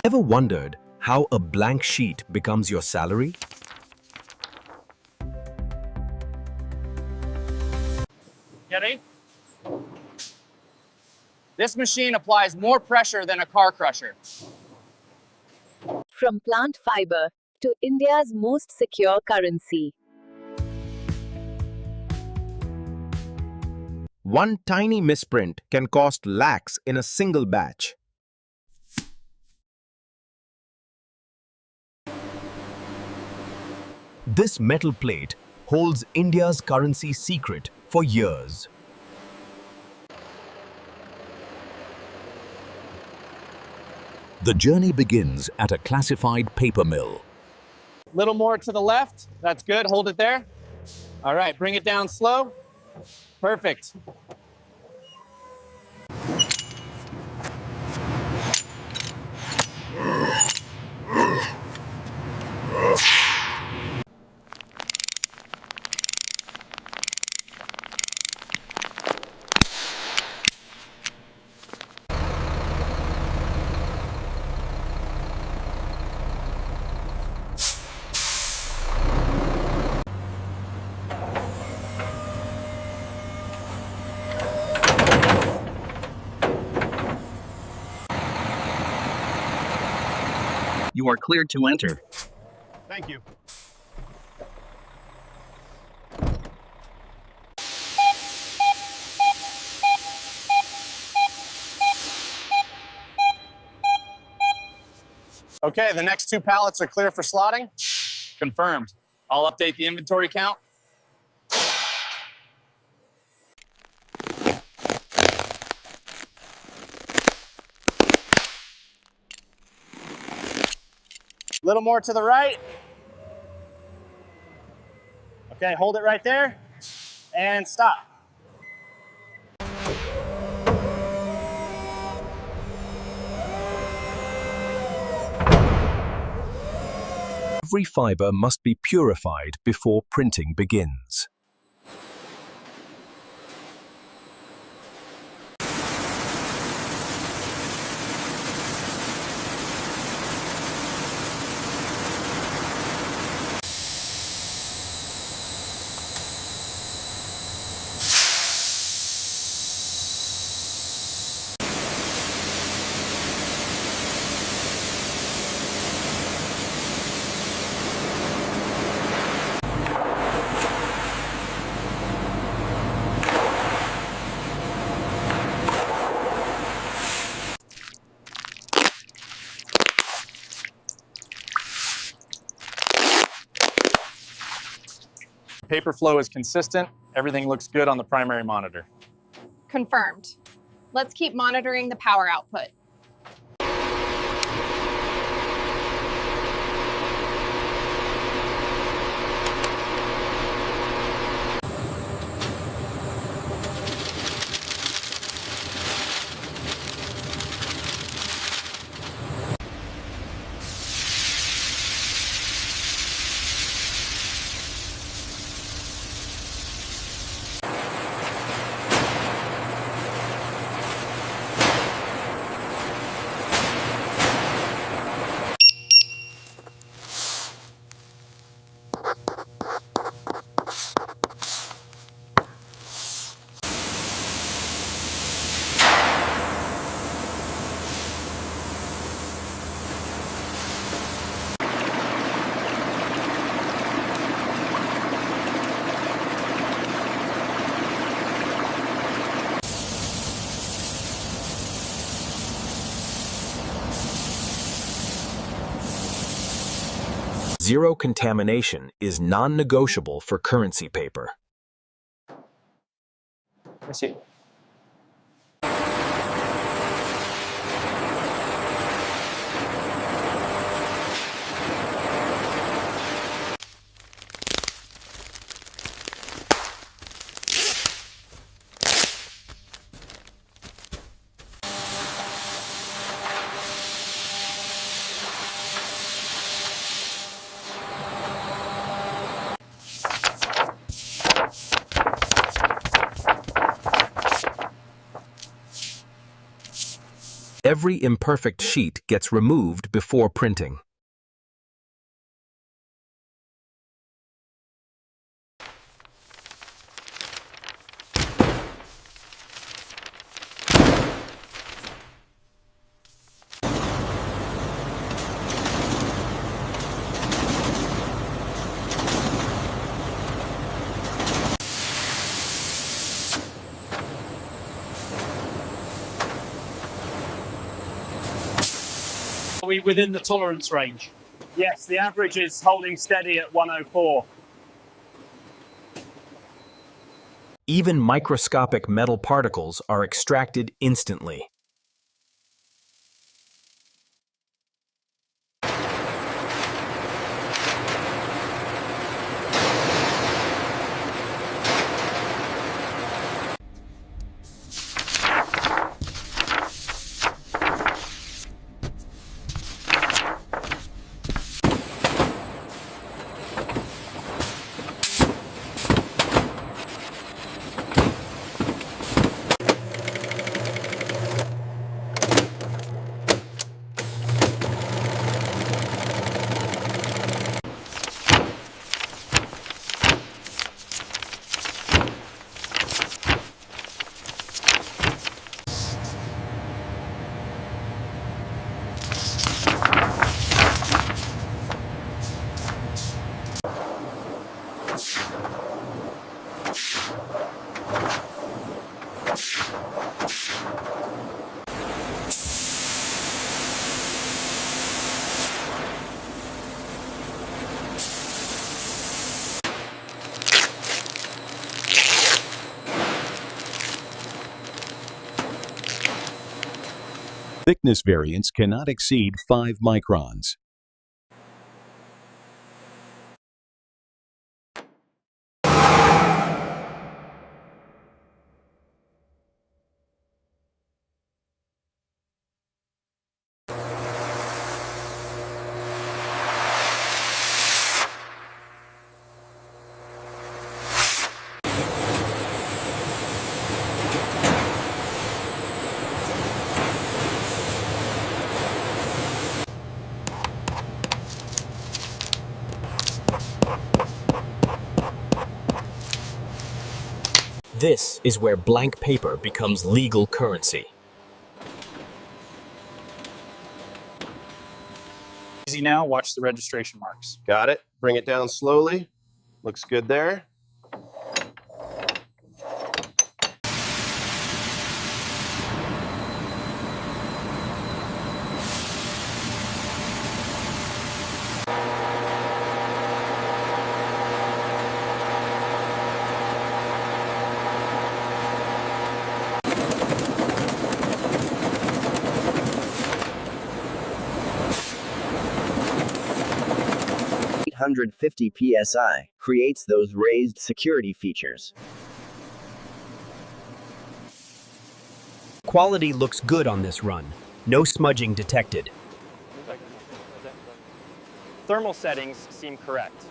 Ever wondered how a blank sheet becomes your salary? Ready? This machine applies more pressure than a car crusher. From plant fiber to India's most secure currency. One tiny misprint can cost lakhs in a single batch. This metal plate holds India's currency secret for years. The journey begins at a classified paper mill. Little more to the left. That's good. Hold it there. All right, bring it down slow. Perfect. You are cleared to enter. Thank you. Okay, the next 2 pallets are clear for slotting. Confirmed. I'll update the inventory count. Little more to the right. Okay, hold it right there and stop. Every fiber must be purified before printing begins. Paper flow is consistent. Everything looks good on the primary monitor. Confirmed. Let's keep monitoring the power output. Zero contamination is non-negotiable for currency paper. Let's see. Every imperfect sheet gets removed before printing. Are we within the tolerance range? Yes, the average is holding steady at 104. Even microscopic metal particles are extracted instantly. Thickness variance cannot exceed 5 microns. This is where blank paper becomes legal currency. Easy now, watch the registration marks. Got it. Bring it down slowly. Looks good there. PSI creates those raised security features. Quality looks good on this run. No smudging detected. Thermal settings seem correct.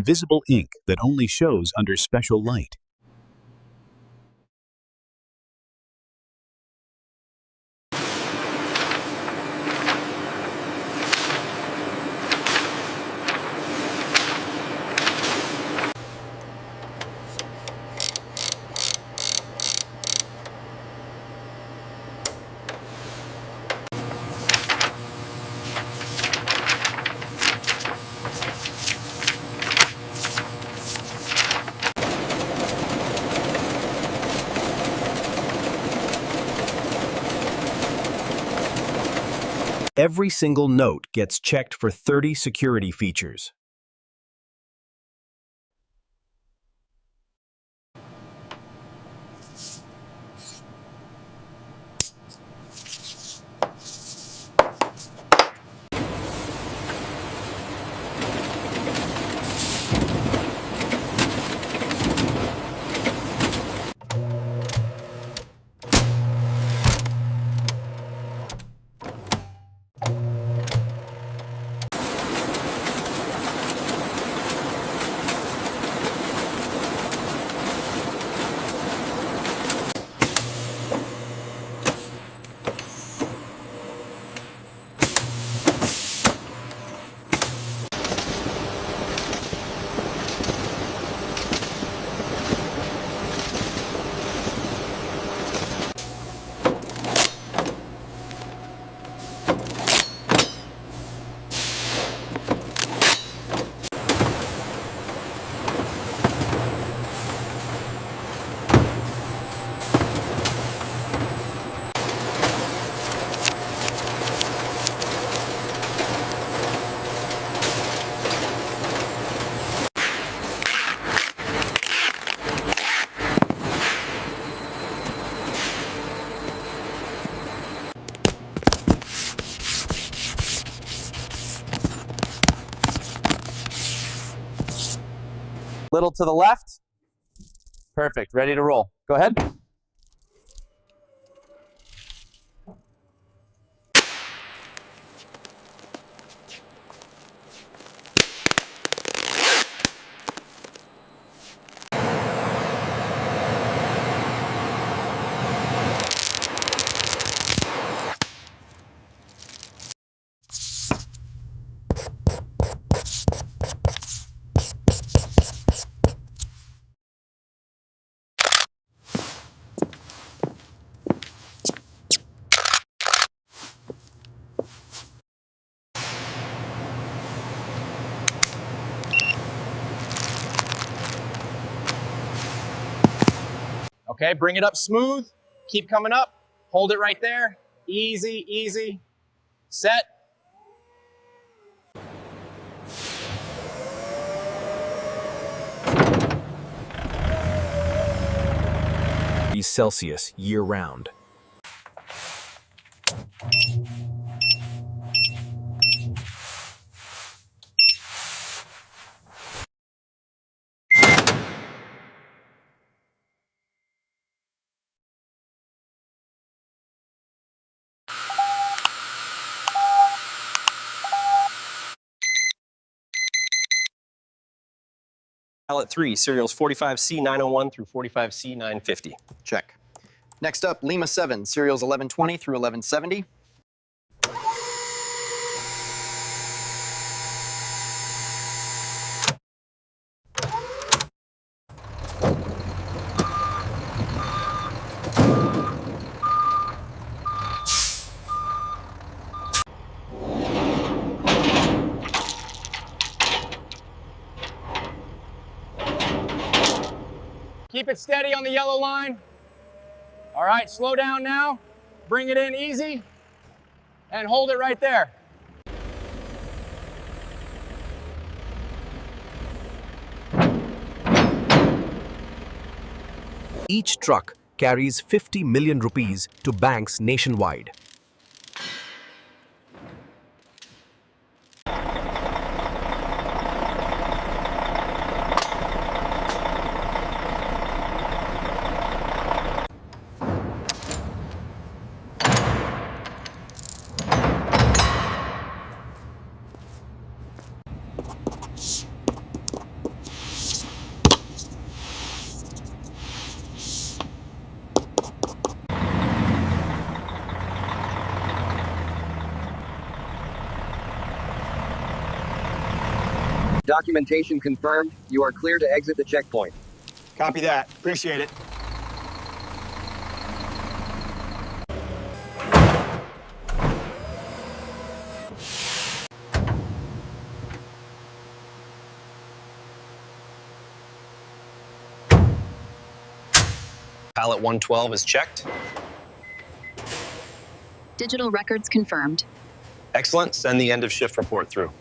Invisible ink that only shows under special light. Every single note gets checked for 30 security features. Little to the left. Perfect. Ready to roll. Go ahead. Okay, bring it up smooth. Keep coming up. Hold it right there. Easy, easy. Set. Celsius year-round. Pallet 3, serials 45C901 through 45C950. Check. Next up, Lima 7, serials 1120 through 1170. Keep it steady on the yellow line. All right, slow down now. Bring it in easy and hold it right there. Each truck carries 50 million rupees to banks nationwide. Documentation confirmed. You are clear to exit the checkpoint. Copy that. Appreciate it. Pallet 112 is checked. Digital records confirmed. Excellent. Send the end of shift report through.